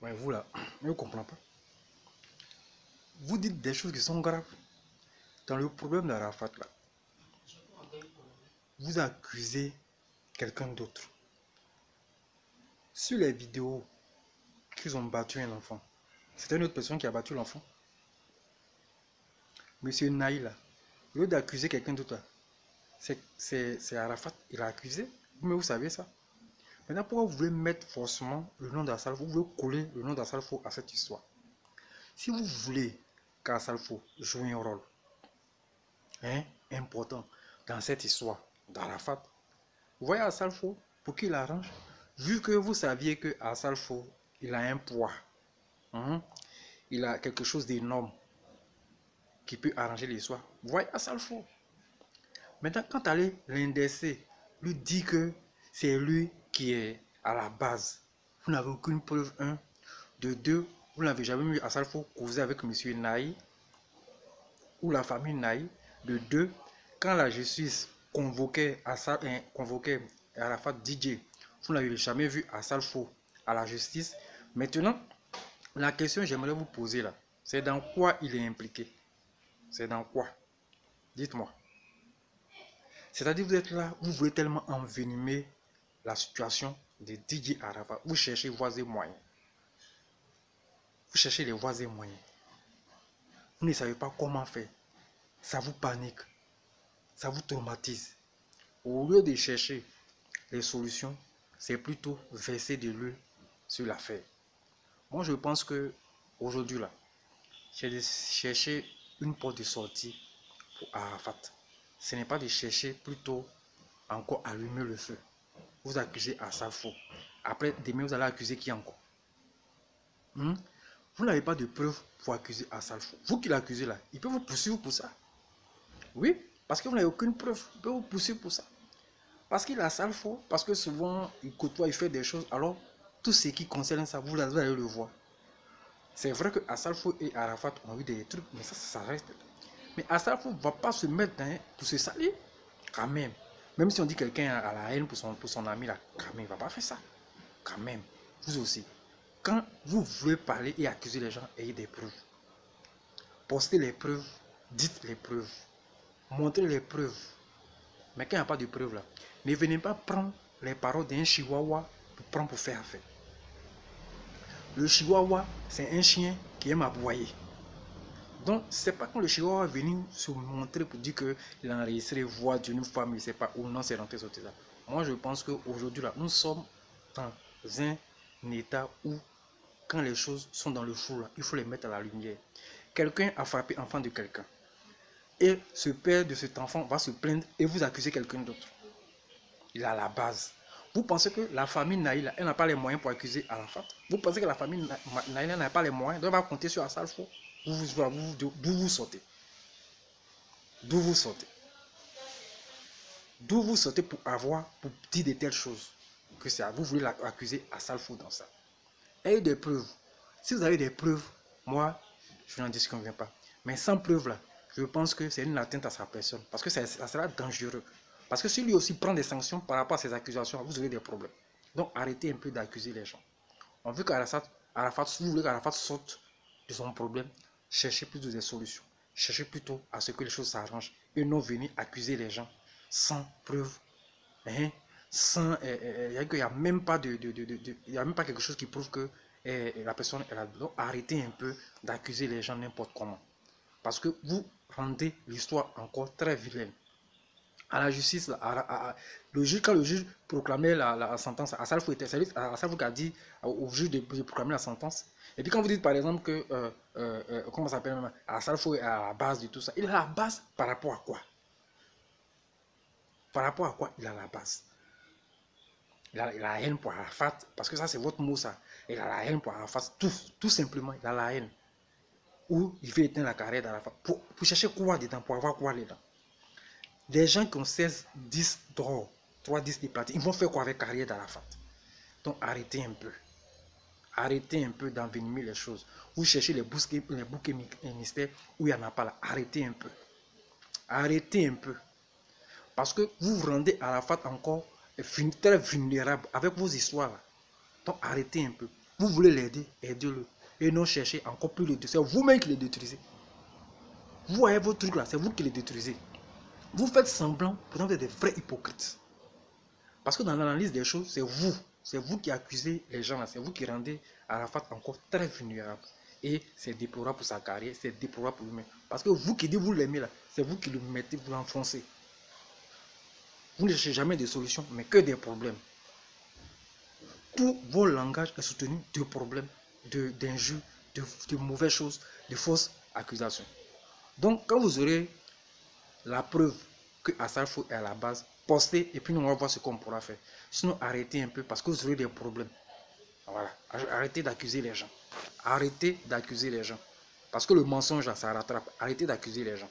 Ouais, vous là, je ne comprends pas. Vous dites des choses qui sont graves. Dans le problème d'Arafat là, vous accusez quelqu'un d'autre. Sur les vidéos qu'ils ont battu un enfant, c'était une autre personne qui a battu l'enfant. Monsieur Naïla, au lieu d'accuser quelqu'un d'autre, c'est Arafat, il a accusé. Mais vous savez ça. Maintenant, pourquoi vous voulez mettre forcément le nom d'Assalfo, vous voulez coller le nom d'Assalfo à cette histoire? Si vous voulez qu'Assalfo joue un rôle important dans cette histoire d'Arafat, vous voyez Assalfo, pour qu'il arrange, vu que vous saviez que Assalfo, il a un poids, il a quelque chose d'énorme qui peut arranger l'histoire. Vous voyez Assalfo. Maintenant, quand allez l'indexer, lui dit que c'est lui qui est à la base, vous n'avez aucune preuve, un. De deux, vous n'avez jamais vu Assalfo causer avec M. Naï ou la famille Naï. De deux, quand la justice convoquait Arafat DJ, vous n'avez jamais vu Assalfo à la justice. Maintenant, la question que j'aimerais vous poser là, c'est dans quoi il est impliqué? C'est dans quoi? Dites-moi. C'est-à-dire, vous êtes là, vous voulez tellement envenimer la situation de DJ Arafat. Vous cherchez voies et moyens. Vous cherchez les voies et moyens. Vous ne savez pas comment faire. Ça vous panique. Ça vous traumatise. Au lieu de chercher les solutions, c'est plutôt verser de l'huile sur l'affaire. Moi, je pense que aujourd'hui là, j'ai de chercher une porte de sortie pour Arafat. Ce n'est pas de chercher plutôt encore allumer le feu. Vous accusez Assalfo. Après, demain, vous allez accuser qui encore? Vous n'avez pas de preuves pour accuser Assalfo. Vous qui l'accusez là, il peut vous poursuivre pour ça. Oui, parce que vous n'avez aucune preuve. Il peut vous poursuivre pour ça. Parce qu'il a Assalfo, parce que souvent, il côtoie, il fait des choses. Alors, tout ce qui concerne ça, vous allez le voir. C'est vrai que Assalfo et Arafat ont eu des trucs, mais ça reste. Mais Assalfo ne va pas se mettre pour se salir, quand même. Même si on dit quelqu'un a la haine pour son ami, là, quand même, il ne va pas faire ça. Quand même, vous aussi. Quand vous voulez parler et accuser les gens, ayez des preuves. Postez les preuves, dites les preuves, montrez les preuves. Mais quand il n'y a pas de preuves là, ne venez pas prendre les paroles d'un chihuahua pour prendre pour faire affaire. Le chihuahua, c'est un chien qui aime aboyer. Donc, c'est pas quand le chihuahua est venu se montrer pour dire qu'il a enregistré voix d'une femme, il ne sait pas où non, c'est rentré sur ça. Moi, je pense qu'aujourd'hui, là, nous sommes dans un état où, quand les choses sont dans le flou, là, il faut les mettre à la lumière. Quelqu'un a frappé l'enfant de quelqu'un. Et ce père de cet enfant va se plaindre et vous accuser quelqu'un d'autre. Il a la base. Vous pensez que la famille Naïla, elle n'a pas les moyens pour accuser Arafat? Vous pensez que la famille Naïla n'a pas les moyens? Donc elle va compter sur Assalfo. D'où vous sortez? D'où vous sortez? D'où vous sortez pour dire de telles choses? Que ça, vous voulez accuser Assalfo dans ça. Ayez des preuves. Si vous avez des preuves, moi, je n'en disconviens pas. Mais sans preuve là, je pense que c'est une atteinte à sa personne. Parce que ça sera dangereux. Parce que si lui aussi prend des sanctions par rapport à ces accusations, vous aurez des problèmes. Donc arrêtez un peu d'accuser les gens. On veut qu'Arafat, vous voulez qu'Arafat sorte de son problème, cherchez plutôt des solutions. Cherchez plutôt à ce que les choses s'arrangent. Et non venir accuser les gens sans preuve. Sans, il n'y a même pas quelque chose qui prouve que la personne est là. Donc arrêtez un peu d'accuser les gens n'importe comment. Parce que vous rendez l'histoire encore très vilaine. À la justice, quand le juge proclamait la sentence, Assalfo qui a dit au juge de proclamer la sentence. Et puis quand vous dites par exemple que, comment ça s'appelle, Assalfo est à la base de tout ça, il est à la base par rapport à quoi? Par rapport à quoi il a la base? Il a la haine pour Arafat, parce que ça c'est votre mot ça. Il a la haine pour Arafat, tout simplement, il a la haine. Ou il veut éteindre la carrière d'Arafat. Pour chercher quoi dedans, pour avoir quoi dedans? Les gens qui ont 16, 10 d'or, 3, 10 de platine, ils vont faire quoi avec la carrière d'Arafat? Donc arrêtez un peu. Arrêtez un peu d'envenimer les choses. Vous cherchez les boucs émissaires où il n'y en a pas là. Arrêtez un peu. Arrêtez un peu. Parce que vous vous rendez Arafat encore très vulnérable avec vos histoires là. Donc arrêtez un peu. Vous voulez l'aider, aidez-le. Et non chercher encore plus le détruire. C'est vous-même qui le détruisez. Vous voyez vos trucs là, c'est vous qui les détruisez. Vous faites semblant, pourtant vous êtes des vrais hypocrites. Parce que dans l'analyse des choses, c'est vous qui accusez les gens là, c'est vous qui rendez Arafat encore très vulnérable. Et c'est déplorable pour sa carrière, c'est déplorable pour lui-même. Parce que vous qui dites vous l'aimez là, c'est vous qui le mettez, vous l'enfoncez. Vous ne cherchez jamais de solutions, mais que des problèmes. Tout vos langages est soutenu de problèmes, d'injures, de mauvaises choses, de fausses accusations. Donc, quand vous aurez la preuve que Assalfo est à la base, postez et puis nous on va voir ce qu'on pourra faire. Sinon, arrêtez un peu parce que vous aurez des problèmes. Voilà. Arrêtez d'accuser les gens. Arrêtez d'accuser les gens. Parce que le mensonge, là, ça rattrape. Arrêtez d'accuser les gens.